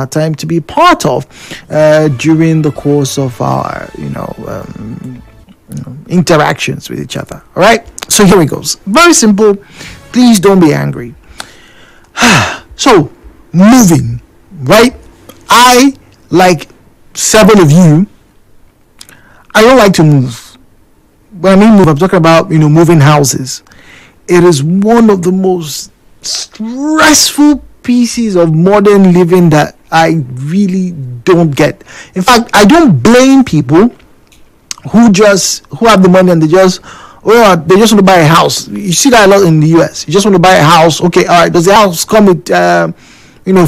time to be part of during the course of our interactions with each other. All right, so here it goes. Very simple. Please don't be angry. So moving, right? I, like several of you, I don't like to move. When I mean move, I'm talking about moving houses. It is one of the most stressful pieces of modern living that I really don't get. In fact, I don't blame people who have the money and they just want to buy a house. You see that a lot in the US. You just want to buy a house. Okay, all right. Does the house come with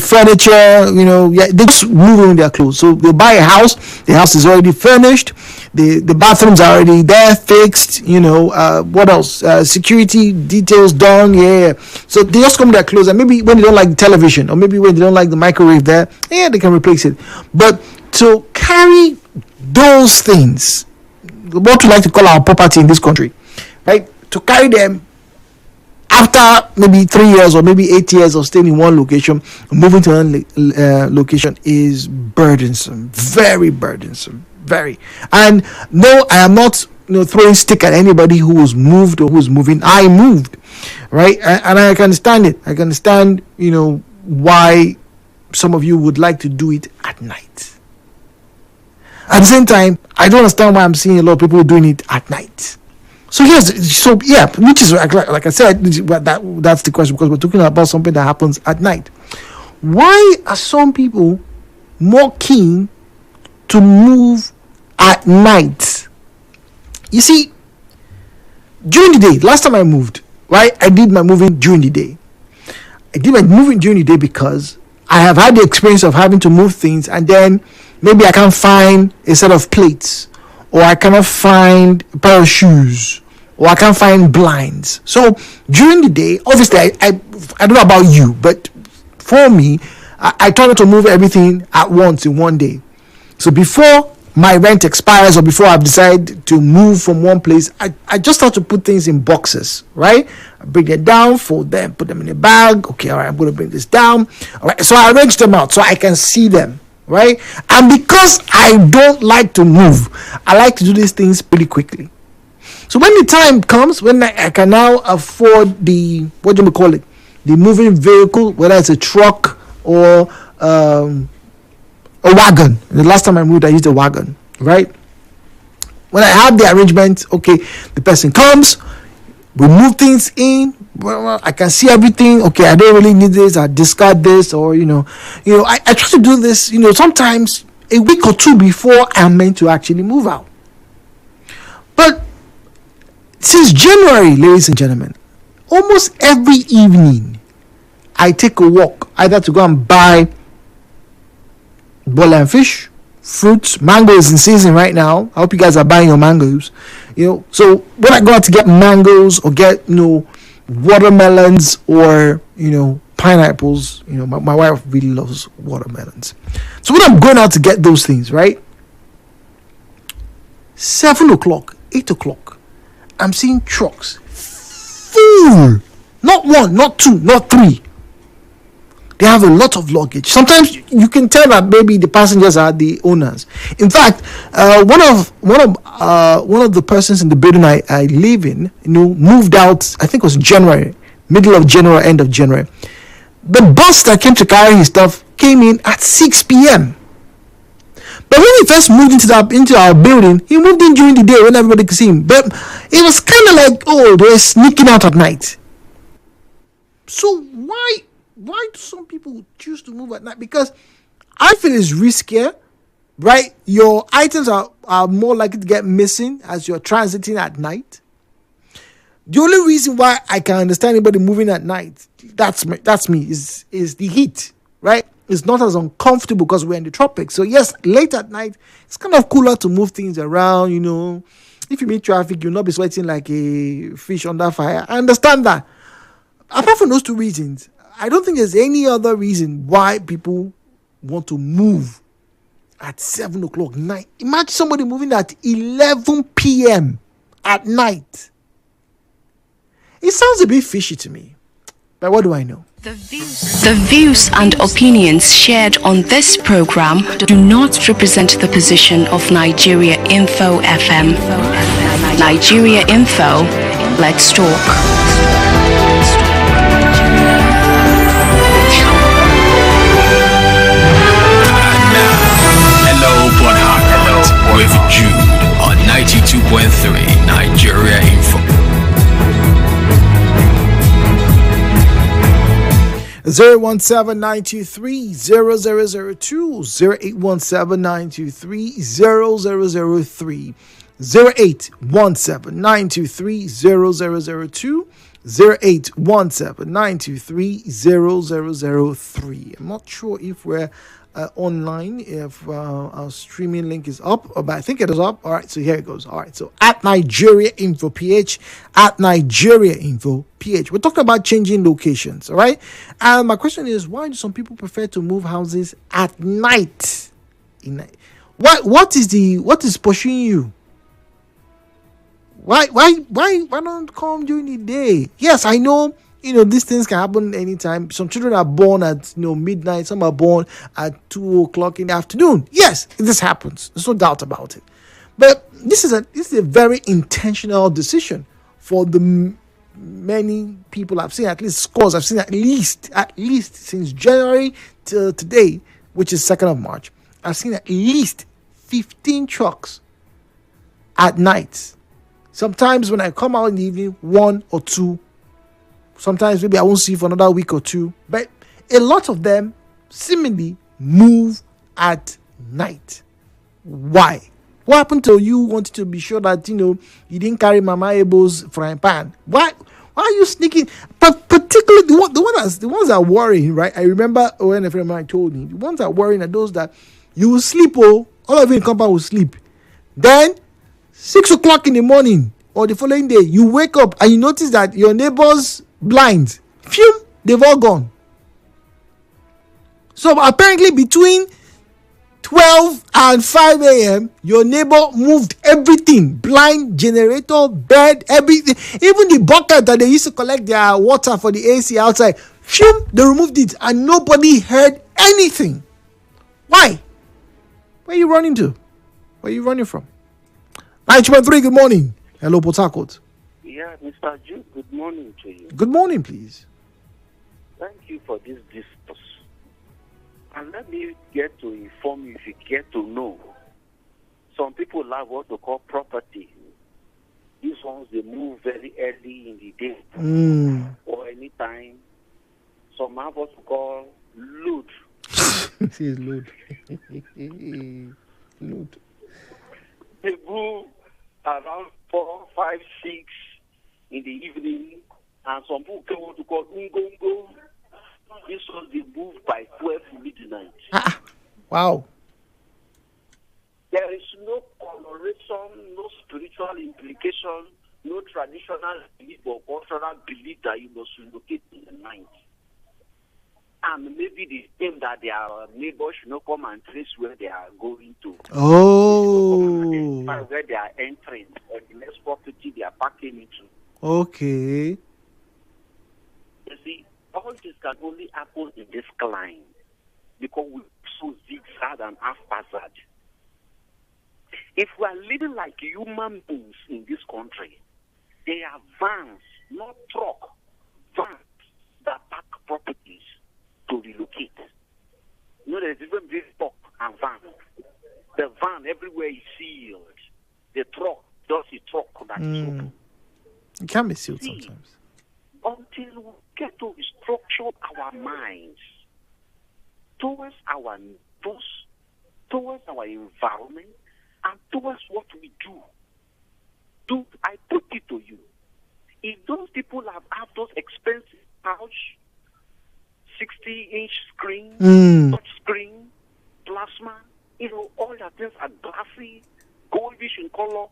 furniture? They just move in their clothes. So they buy a house. The house is already furnished. The bathrooms are already there, fixed. What else? Security details done. Yeah. So they just come with their clothes, and maybe when they don't like the television, or maybe when they don't like the microwave there, they can replace it. But to carry those things, what we like to call our property in this country, right? To carry them after maybe 3 years or maybe 8 years of staying in one location, moving to another location is burdensome, very burdensome, very. And no, I am not throwing stick at anybody who was moved or who's moving. I moved, right? And I can understand it. I can understand, why some of you would like to do it at night. At the same time, I don't understand why I'm seeing a lot of people doing it at night. So which is like I said, that's the question, because we're talking about something that happens at night. Why are some people more keen to move at night? You see, during the day, last time I moved, right, I did my moving during the day. I did my moving during the day because I have had the experience of having to move things, and then maybe I can't find a set of plates, or I cannot find a pair of shoes, or I can't find blinds. So during the day, obviously, I don't know about you, but for me, I try not to move everything at once in one day. So before my rent expires, or before I've decided to move from one place, I just start to put things in boxes, right? I bring them down, fold them, put them in a bag. Okay, all right, I'm going to bring this down. All right, so I arrange them out so I can see them. Right? And because I don't like to move, I like to do these things pretty quickly. So when the time comes, when I can now afford the, what do we call it? The moving vehicle, whether it's a truck or a wagon. The last time I moved, I used a wagon, right? When I have the arrangement, okay, the person comes, we move things in. Well, I can see everything. Okay, I don't really need this. I discard this, or I try to do this. Sometimes a week or two before I'm meant to actually move out. But since January, ladies and gentlemen, almost every evening I take a walk, either to go and buy bola and fish, fruits. Mango is in season right now. I hope you guys are buying your mangoes. So when I go out to get mangoes or get watermelons or pineapples, my wife really loves watermelons. So when I'm going out to get those things, right, 7 o'clock, 8 o'clock, I'm seeing trucks full, not one, not two, not three. They have a lot of luggage. Sometimes you can tell that maybe the passengers are the owners. In fact, one of the persons in the building I live in, moved out. I think it was January, middle of January, end of January. The bus that came to carry his stuff came in at 6 p.m. But when he first moved into our building, he moved in during the day when everybody could see him. But it was kind of like, they're sneaking out at night. So why do some people choose to move at night? Because I feel it's riskier, right? Your items are more likely to get missing as you're transiting at night. The only reason why I can understand anybody moving at night, that's me, is the heat, right? It's not as uncomfortable because we're in the tropics. So yes, late at night, it's kind of cooler to move things around, If you meet traffic, you'll not be sweating like a fish under fire. I understand that. Apart from those two reasons, I don't think there's any other reason why people want to move at 7 o'clock night. Imagine somebody moving at 11 p.m. at night. It sounds a bit fishy to me, but what do I know? The views and opinions shared on this program do not represent the position of Nigeria Info FM. Nigeria Info, let's talk. Hello, with Jude on 92.3 Nigeria Info. 017-923-0002, 0817923-0003, 0817923-0002, 0817923-0003. I'm not sure if we're online, if our streaming link is up, but I think it is up. All right, so here it goes. All right, so at Nigeria Info PH, at Nigeria Info PH. We're talking about changing locations, all right? And my question is, why do some people prefer to move houses at night? What is pursuing you? Why don't come during the day? Yes, I know. These things can happen anytime. Some children are born at midnight. Some are born at 2 o'clock in the afternoon. Yes, this happens. There's no doubt about it. But this is a very intentional decision for the many people I've seen. At least scores I've seen at least since January till today, which is 2nd of March. I've seen at least 15 trucks at night. Sometimes when I come out in the evening, 1 or 2. Sometimes maybe I won't see for another week or 2. But a lot of them seemingly move at night. Why? What happened to you wanted to be sure that, you didn't carry Mama Ebo's frying pan? Why are you sneaking? But particularly the ones that are worrying, right? I remember when a friend of mine told me, the ones that are worrying are those that you will sleep, all of you in compound will sleep. Then 6 o'clock in the morning or the following day, you wake up and you notice that your neighbor's blinds, they've all gone. So apparently between 12 and 5 a.m., your neighbor moved everything. Blind, generator, bed, everything. Even the bucket that they used to collect their water for the AC outside, they removed it and nobody heard anything. Why? Where are you running to? Where are you running from? 923, good morning. Hello, Port Harcourt. Yeah, Mr. Jude, good morning to you. Good morning, please. Thank you for this discourse. And let me get to inform you, if you get to know. Some people have what they call property. These ones, they move very early in the day or anytime. Some have what we call load. This is load. Load. They move around 4, 5, 6 in the evening, and some people came what to call Ngongo. This was the move by 12 midnight. Wow. There is no coloration, no spiritual implication, no traditional belief or cultural belief that you must relocate in the night. And maybe they claim that their neighbors should not come and trace where they are going to. Oh. Where they are entering, or the next property they are parking into. Okay. You see, all this can only happen in this climb because we're so zigzag and haphazard. If we are living like human beings in this country, they are vans, not truck, vans that pack properties to relocate. There's a difference between truck and van. The van everywhere is sealed. The truck does a truck that is open. It can be sealed sometimes. Until we get to restructure our minds towards our neighbors, towards our environment, and towards what we do. I put it to you. If those people have those expensive couch, 60-inch screen, touch screen, plasma, all that things are glassy, goldish in color,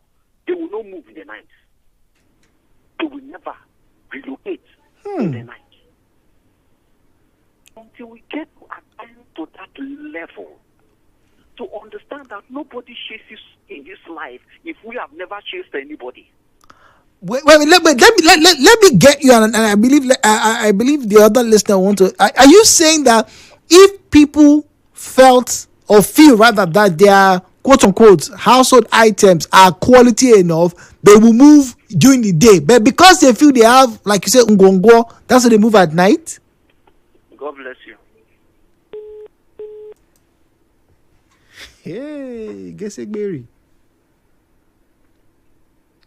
they will not move in the night. They will never relocate in the night. Until we get to attend to that level, to understand that nobody chases in this life if we have never chased anybody. Let me get you, and I believe the other listener want to. Are you saying that if people felt or feel rather that their quote unquote household items are quality enough, they will move during the day, but because they feel they have, like you said, ngongo, that's why they move at night? God bless you. Hey, guess it, Mary.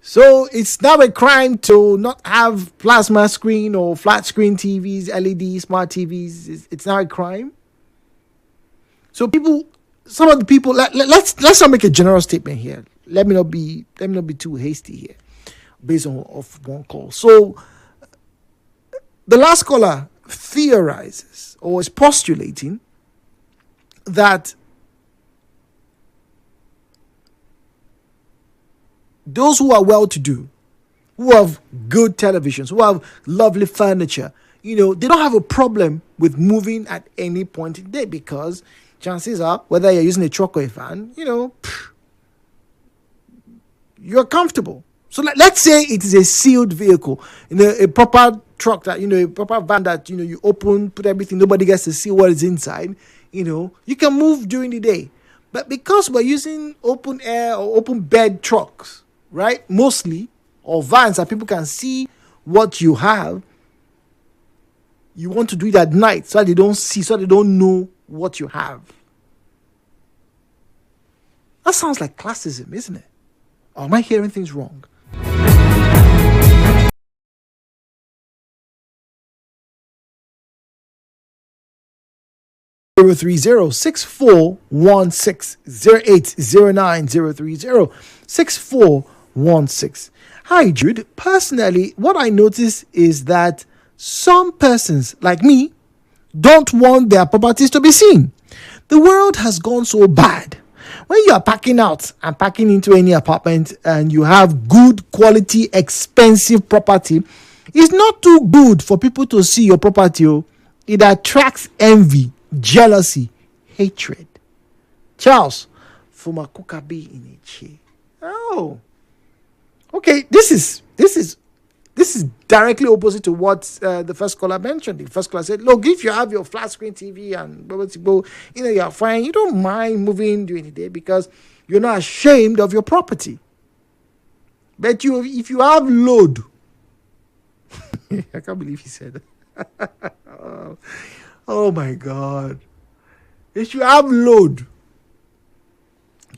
So it's now a crime to not have plasma screen or flat screen TVs, LED, smart TVs. It's now a crime. So some of the people, let's not make a general statement here. Let me not be too hasty here, based on of one call. So the last caller theorizes or is postulating that those who are well-to-do, who have good televisions, who have lovely furniture, they don't have a problem with moving at any point in the day, because chances are, whether you're using a truck or a van, you're comfortable. So let's say it is a sealed vehicle, a proper truck that, a proper van that, you open, put everything, nobody gets to see what is inside, you can move during the day. But because we're using open air or open bed trucks, right, mostly, or vans that people can see what you have, you want to do it at night so that they don't see, so they don't know what you have. That sounds like classism, isn't it? Or am I hearing things wrong? Zero 6416 Hi, Jude. Personally, what I notice is that some persons, like me, don't want their properties to be seen. The world has gone so bad. When you are packing out and packing into any apartment and you have good quality, expensive property, it's not too good for people to see your property. It attracts envy, jealousy, hatred. Charles, Fumakukabi Inichi. Oh, okay. This is directly opposite to what the first caller mentioned. The first caller said, "Look, if you have your flat screen TV and you're fine. You don't mind moving during the day because you're not ashamed of your property. But if you have load, I can't believe he said that. Oh my God! If you have load,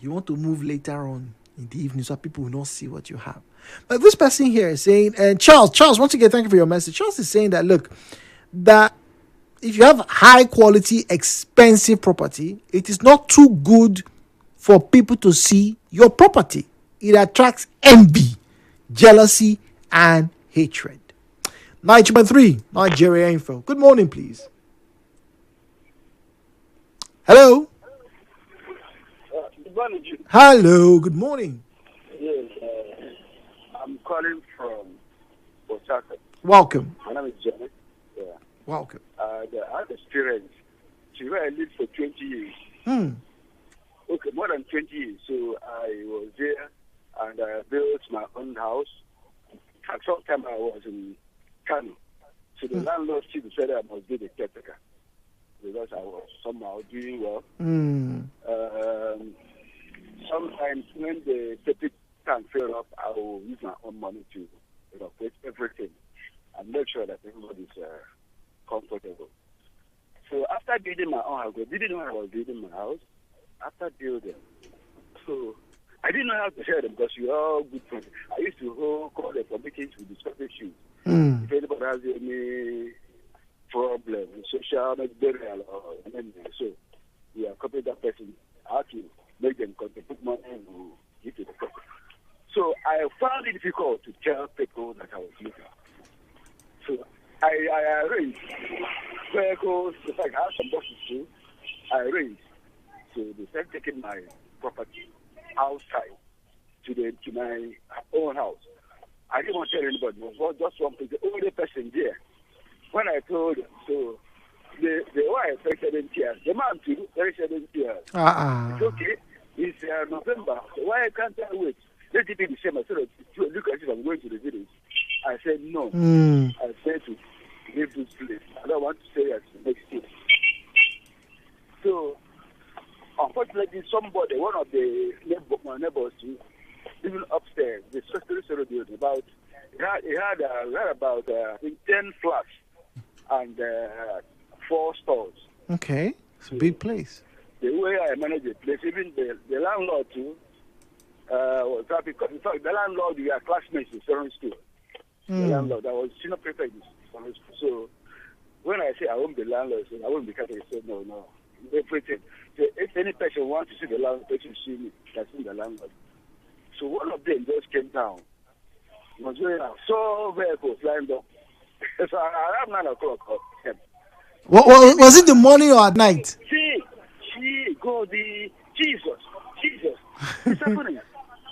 you want to move later on in the evening so people will not see what you have." But this person here is saying, and Charles, once again, thank you for your message. Charles is saying that, look, that if you have high quality, expensive property, it is not too good for people to see your property. It attracts envy, jealousy, and hatred. 9.3 Nigeria Info. Good morning, please. Hello. Good morning, Jude. Hello. Good morning. Yes, I'm calling from Osaka. Welcome. My name is Janet. Yeah. Welcome. I had experience. I lived for 20 years. Okay, more than 20 years. So I was there and I built my own house. At some time I was in Kano. So the landlord still said I must be the caretaker because I was somehow doing well. Sometimes when the septic tank fill up, I will use my own money to replace everything and make sure that everybody is comfortable. So after building my own house, I didn't know I was building my house. After building, so I didn't know how to share them because you're all good friends. I used to call them for meetings to discuss issues. If anybody has any problem, social, burial, or anything, so we are copying that person. I have to make them contribute money and give to the person. So I found it difficult to tell people that I was living. So I arranged vehicles, in fact, I have some bosses too. I arranged. So they started taking my property outside to my own house. I didn't want to tell anybody. It was just one person, the only person there. When I told them, so the wife very 7 years, the man too, very 7 years. It's okay. It's November. So why can't I wait? let it be the same. I said, look at it, I'm going to the village. I said, no. I said to leave this place. I don't want to stay at the next day. So, unfortunately, somebody, one of the my neighbors, even upstairs, the story building, about, he had about, I think, 10 flats and 4 stores. Okay. It's a big place. The way I manage the place, even the landlord too, because in fact, the landlord, we are classmates in secondary school. The landlord, I was senior prefect in secondary school. So when I say I won't be landlord, I won't be Catholic, I said no. Everything. So if any person wants to see the landlord, they should see me. That's the landlord. So one of them just came down. He was going out. So vehicles lined up. So around 9 o'clock, What was it the morning or at night? God, Jesus, what's happening?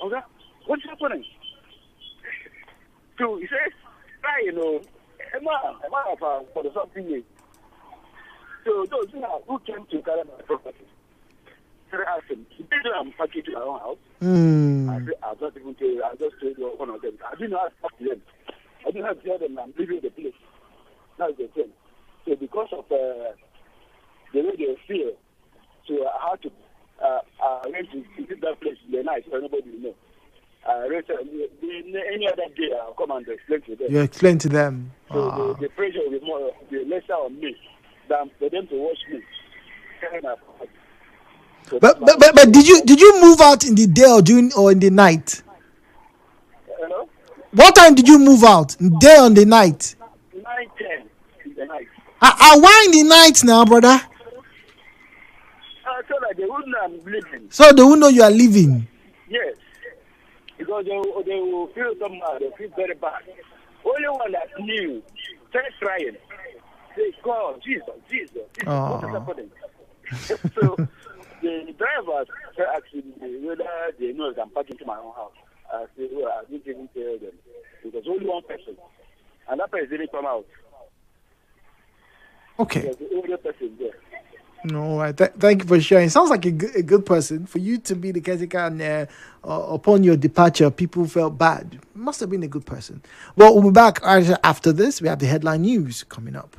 Okay, what's happening? So he says, a man for the something. So those who came to carry my property, so I asked him, did you unpackage to my own house? I said, I've not even told you, I just told you one of them. I didn't have to talk to them. I didn't have to tell them I'm leaving the place. That's the thing. So because of the way they feel, so I had to arrange to visit that place in the night so nobody will know. Any other day I'll come and explain to them. You explain to them. So the pressure will be lesser on me than for them to watch me. So but did you move out in the day or in the night? Hello? What time did you move out? Day or the night? 9:10 in the night. Why in the night now, brother? So that they wouldn't know I'm leaving. So they will know you are leaving. Yes. Because they will feel somehow, they feel very bad. Only one that knew started crying. Say, God, Jesus, what is happening? So the drivers started asking me whether they know that I'm parking to my own house. I said, well, I didn't even tell them. Because only one person. And that person didn't come out. Okay. There's the older person there. No, right. Thank you for sharing. Sounds like a good person. For you to be the caretaker and upon your departure, people felt bad. Must have been a good person. Well, we'll be back after this. We have the headline news coming up.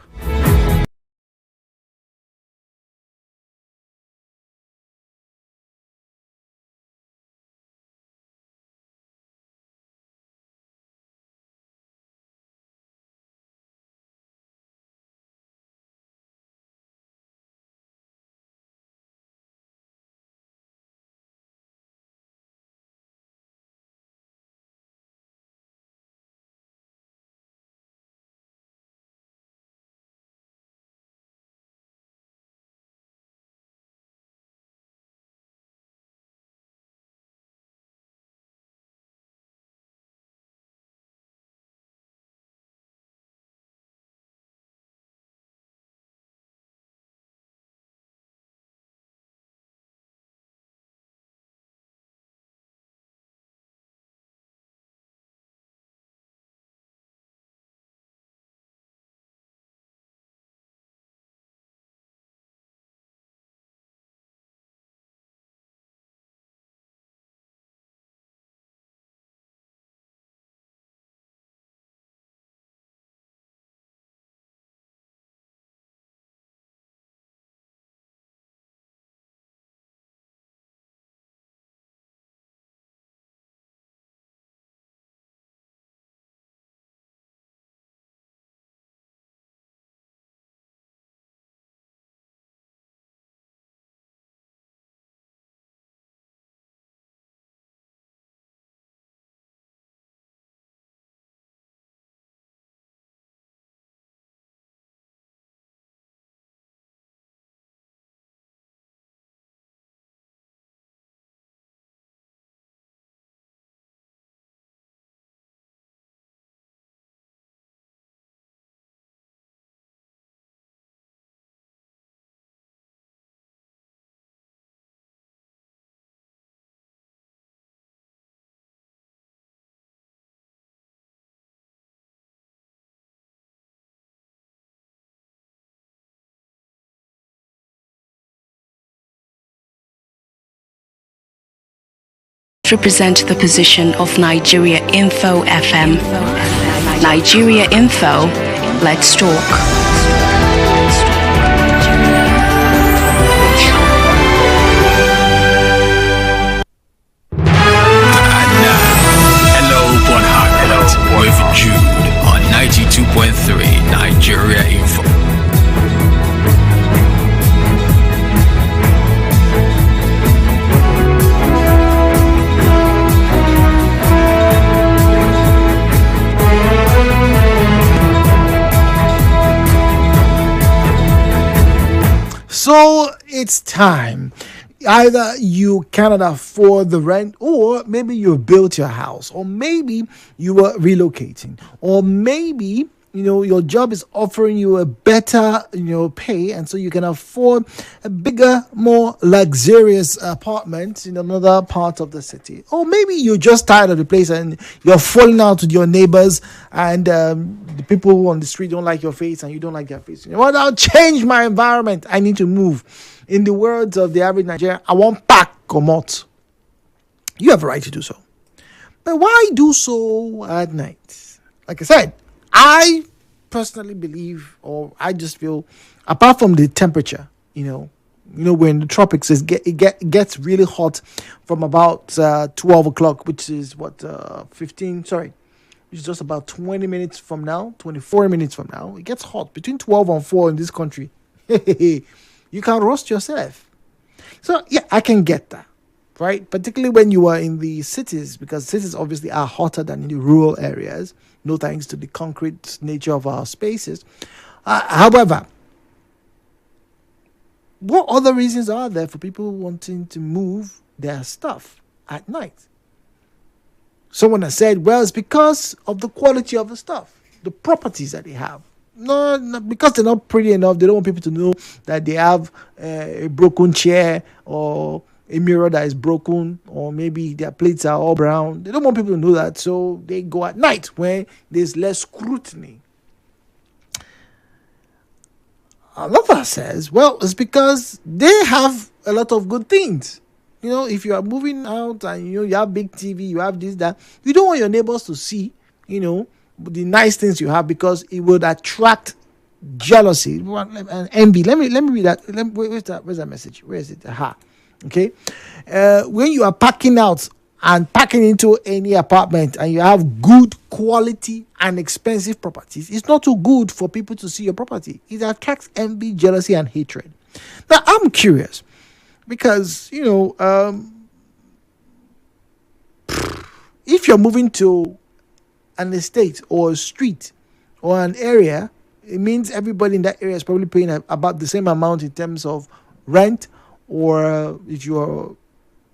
represent the position of Nigeria Info FM. Nigeria Info, let's talk. With Jude on 92.3 Nigeria Info. So it's time. Either you cannot afford the rent, or maybe you built your house, or maybe you were relocating, or maybe your job is offering you a better pay, and so you can afford a bigger, more luxurious apartment in another part of the city. Or maybe you're just tired of the place and you're falling out with your neighbors, and the people on the street don't like your face and you don't like their face. I'll change my environment. I need to move. In the words of the average Nigerian, I want pack or not. You have a right to do so. But why do so at night? Like I said, I personally believe, or I just feel, apart from the temperature, we're in the tropics, it gets really hot from about 12 o'clock, which is which is just about 20 minutes from now, 24 minutes from now. It gets hot between 12 and 4 in this country. You can roast yourself. So, yeah, I can get that, right? Particularly when you are in the cities, because cities obviously are hotter than in the rural areas, no thanks to the concrete nature of our spaces. However, what other reasons are there for people wanting to move their stuff at night? Someone has said, well, it's because of the quality of the stuff, the properties that they have. No, because they're not pretty enough. They don't want people to know that they have a broken chair or a mirror that is broken, or maybe their plates are all brown. They don't want people to know that, so they go at night when there's less scrutiny. Another says, well, it's because they have a lot of good things. If you are moving out and you have big TV, you have this, that, you don't want your neighbors to see, the nice things you have, because it would attract jealousy and envy. Let me read that. Where's that message? Where is it? Aha. Okay. When you are packing out and packing into any apartment and you have good quality and expensive properties, it's not too good for people to see your property. It attracts envy, jealousy, and hatred. Now, I'm curious because, if you're moving to an estate or a street or an area, it means everybody in that area is probably paying about the same amount in terms of rent, or if you're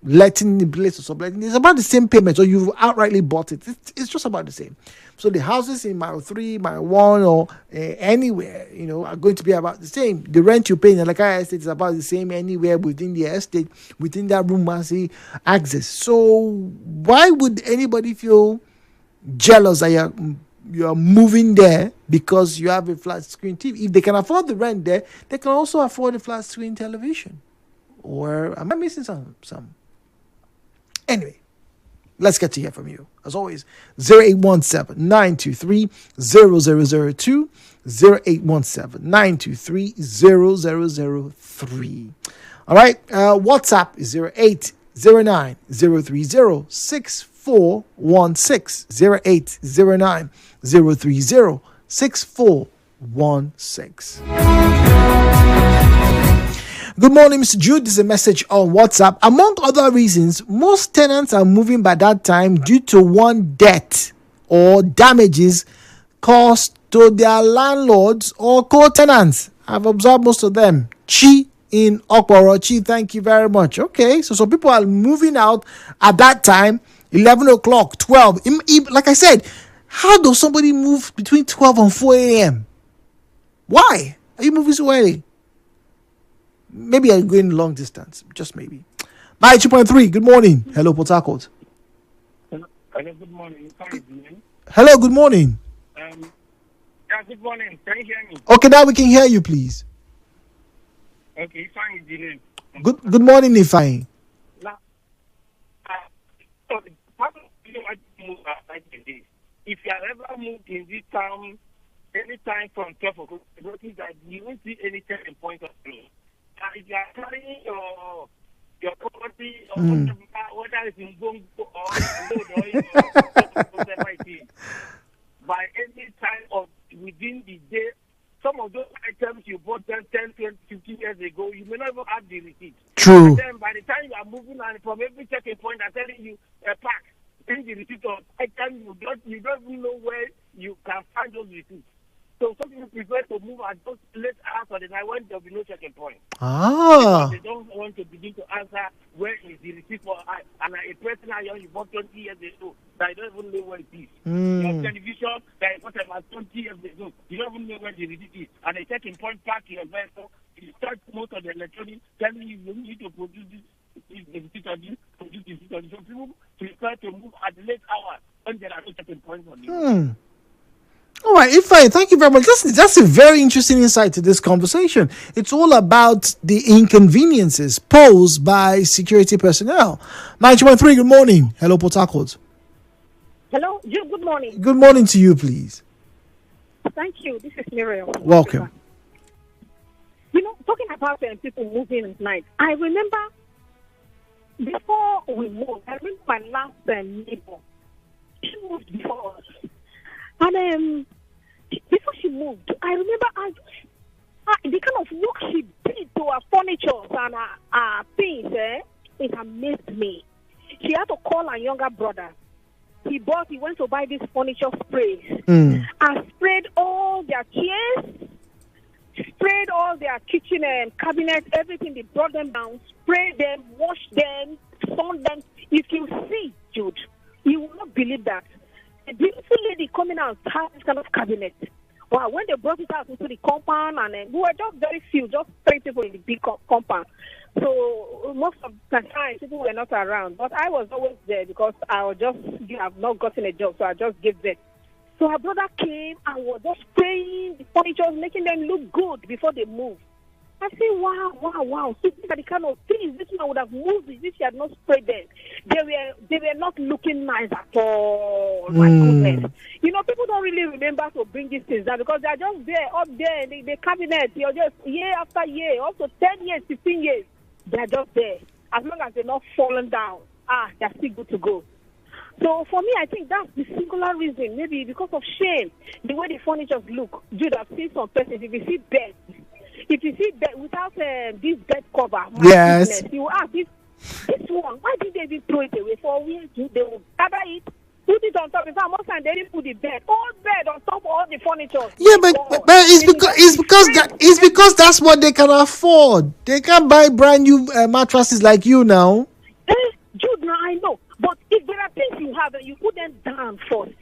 letting the place or subletting, it's about the same payment, or you've outrightly bought it. It's just about the same. So the houses in mile 3, mile 1, or anywhere, are going to be about the same. The rent you pay in the Lakaya estate is about the same anywhere within the estate, within that Rumasi axis. So why would anybody feel jealous that you're moving there because you have a flat screen TV? If they can afford the rent there, they can also afford a flat screen television. Or am I missing some? Anyway, let's get to hear from you. As always, 0817-923-0002, 0817-923-0003. All right, WhatsApp is 0809-030-6416, 0809-030-6416. Good morning, Mr. Jude. This is a message on WhatsApp. Among other reasons, most tenants are moving by that time due to one debt or damages caused to their landlords or co-tenants. I've observed most of them. Chi in Okporo. Chi, thank you very much. Okay, so some people are moving out at that time, 11 o'clock, 12. Like I said, how does somebody move between 12 and 4 a.m.? Why are you moving so early? Maybe I'm going long distance, just maybe. 92.3, good morning. Hello, Port Harcourt. Hello, good morning. Hello, good morning. Yeah, good morning. Can you hear me? Okay, now we can hear you, please. Okay, fine. Good morning, Ifeanyi. So night and day. If you have ever moved in this town, anytime from 12 o'clock, notice that you won't see any checking point of view. If you are carrying your property or whether it's in Bongo or in Road or whatever it is, by any time of within the day, some of those items you bought them 10, 20, 15 years ago, you may not even have the receipt. True. And then by the time you are moving and from every checking point, they're telling you a pack, bring the receipt of item, you don't even know where you can find those receipts. So some people prefer to move at those late hours of the night when there will be no checking point. Ah. They don't want to begin to answer where is the receipt for and a person you bought 20 years ago that you don't even know where it is. Your television that you bought about 20 years ago, you don't even know where the receipt is. And a checking point park your vehicle, you start most of the electronics telling you you need to produce this receipt on you, produce this receipt on you. So people prefer to move at the late hours when there are no checking points on you. All right, Ifeanyi, thank you very much. That's a very interesting insight to this conversation. It's all about the inconveniences posed by security personnel. 91.3, good morning. Hello, Port Harcourt. Hello, Jude, good morning. Good morning to you, please. Thank you. This is Miriam. Welcome. You know, talking about people moving at night, I remember before we moved, I remember my last neighbor. She moved before us. And before she moved, I remember the kind of work she did to her furniture and her things, it amazed me. She had to call her younger brother. He went to buy this furniture sprays and sprayed all their chairs, sprayed all their kitchen cabinets, everything. They brought them down, sprayed them, washed them, sun them. If you see, Jude, you will not believe that. A beautiful lady coming out had this kind of cabinet. Wow, when they brought it out into the compound, and we were just very few, just 3 people in the big compound. So most of the time, people were not around. But I was always there because I have not gotten a job, so I just gave birth. So her brother came and was just spraying the furniture, making them look good before they moved. I say, wow. So these are the kind of things this man would have moved if she had not sprayed them. They were not looking nice at all. My goodness. You know, people don't really remember to bring these things down because they're just there, up there in the cabinet. You're just year after year, up to 10 years, 15 years. They're just there. As long as they're not fallen down, they're still good to go. So for me, I think that's the singular reason, maybe because of shame, the way the furniture look. Dude, I've seen some persons, if you see bed without this bed cover, yes, goodness, you ask this one, why did they even throw it away? For where they will gather it, put it on top. In fact, most times they didn't put the bed, all bed on top of all the furniture. Yeah, but it's because that's what they can afford. They can't buy brand new mattresses like you now. Jude, now I know, but if there are things you have and you put them down first,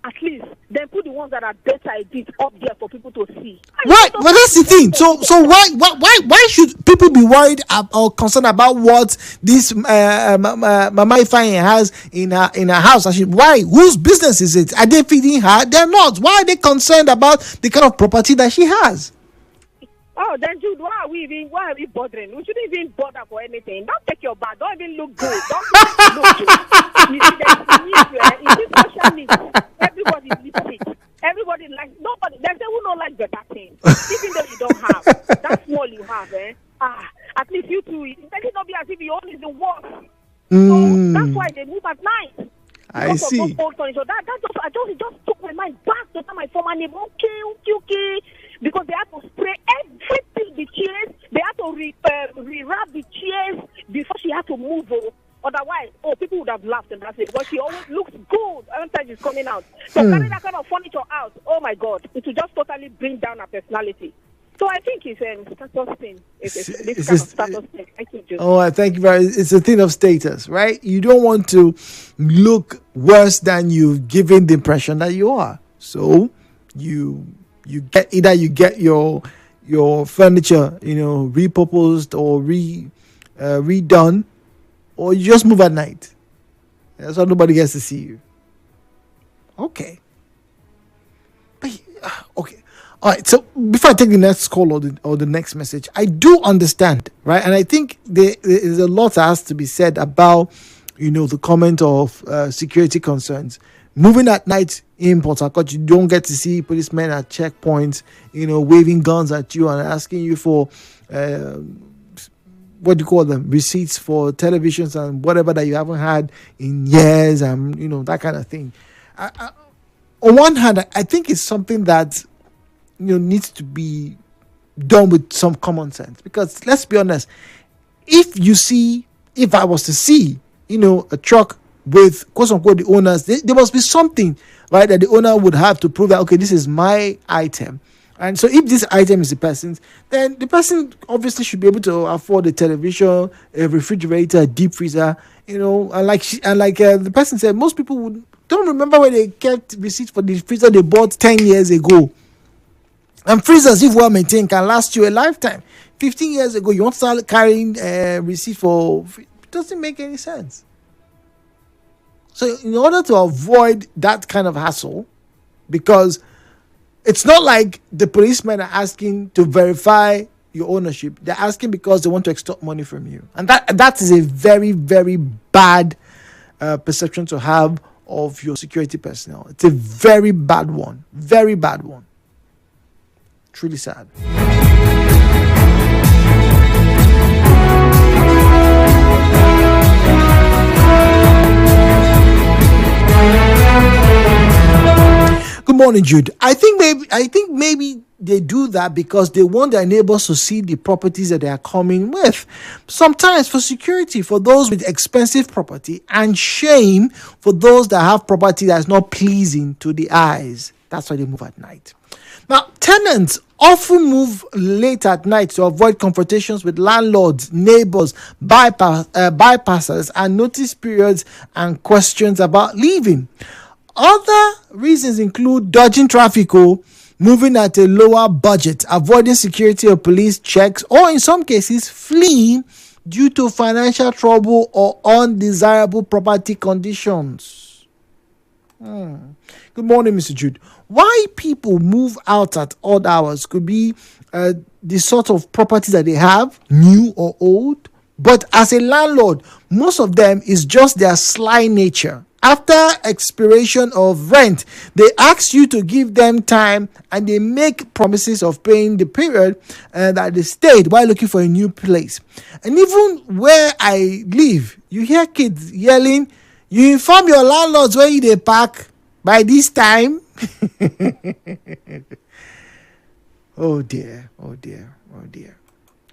at least then put the ones that are better a bit up there for people to see. Right, but that's the thing. So why should people be worried or concerned about what this Mama Ifeanyi has in her house? Why? Whose business is it? Are they feeding her? They're not. Why are they concerned about the kind of property that she has? Oh, then Jude, why are we bothering? We shouldn't even bother for anything. Don't take your bath. Don't even look good. Don't look good. You see, there's this social media. Everybody needs it. Everybody likes. Nobody. There's no one don't like better things. Even though you don't have that small you have, at least you two. Let it not be as if you only the work. So that's why they move at night. I see. Of those old furniture. It just took my mind back to my former neighbor. Okay. Because they had to spray everything, the chairs. They had to rewrap the chairs before she had to move. Otherwise, people would have laughed and that's it. But she always looks good every time she's coming out. So carrying that kind of furniture out, oh my God, it will just totally bring down her personality. So I think it's a status thing. It's this kind of status thing. Thank you, Jude. Oh, thank you very much. It's a thing of status, right? You don't want to look worse than you've given the impression that you are. So you get your furniture, repurposed or redone, or you just move at night. That's why nobody gets to see you. Okay. Okay. All right. So before I take the next call or the next message, I do understand, right? And I think there is a lot that has to be said about, the comment of security concerns Moving at night in Port Harcourt, you don't get to see policemen at checkpoints, waving guns at you and asking you for what do you call them, receipts for televisions and whatever that you haven't had in years, and that kind of thing. On one hand, I think it's something that needs to be done with some common sense, because let's be honest, if I was to see a truck with quote unquote the owners, there must be something, right, that the owner would have to prove that, okay, this is my item. And so if this item is the person's, then the person obviously should be able to afford a television, a refrigerator, a deep freezer, and like the person said, most people don't remember where they kept receipts for the freezer they bought 10 years ago. And freezers, if well maintained, can last you a lifetime. 15 years ago, you want to start carrying receipts for... It doesn't make any sense. So in order to avoid that kind of hassle, because it's not like the policemen are asking to verify your ownership. They're asking because they want to extort money from you. And that is a very, very bad perception to have of your security personnel. It's a very bad one. Very bad one. Truly sad. Good morning, Jude. I think maybe they do that because they want their neighbors to see the properties that they are coming with. Sometimes for security, for those with expensive property, and shame for those that have property that's not pleasing to the eyes. That's why they move at night. Now, tenants often move late at night to avoid confrontations with landlords, neighbors, bypassers, and notice periods and questions about leaving. Other reasons include dodging traffic, moving at a lower budget, avoiding security or police checks, or in some cases, fleeing due to financial trouble or undesirable property conditions. Good morning, Mr. Jude. Why people move out at odd hours could be the sort of property that they have, new or old. But as a landlord, most of them is just their sly nature. After expiration of rent, they ask you to give them time and they make promises of paying the period that they stayed while looking for a new place. And even where I live, you hear kids yelling, "You inform your landlords where they park by this time." Oh dear, oh dear, oh dear.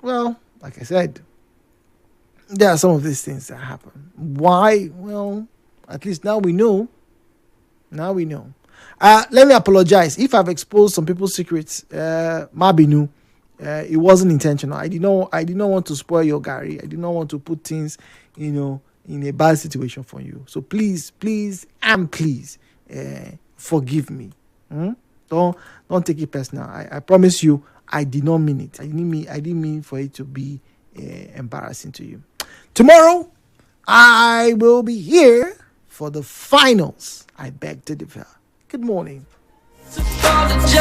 Well, like I said, there are some of these things that happen. Why? Well, at least now we know. Now we know. Let me apologize if I've exposed some people's secrets. Mabinu, it wasn't intentional. I did not want to spoil your Gary. I did not want to put things, in a bad situation for you. So please, forgive me. Don't take it personal. I promise you, I did not mean it. I didn't mean for it to be embarrassing to you. Tomorrow, I will be here for the finals. I beg to differ. Good morning. Apologize.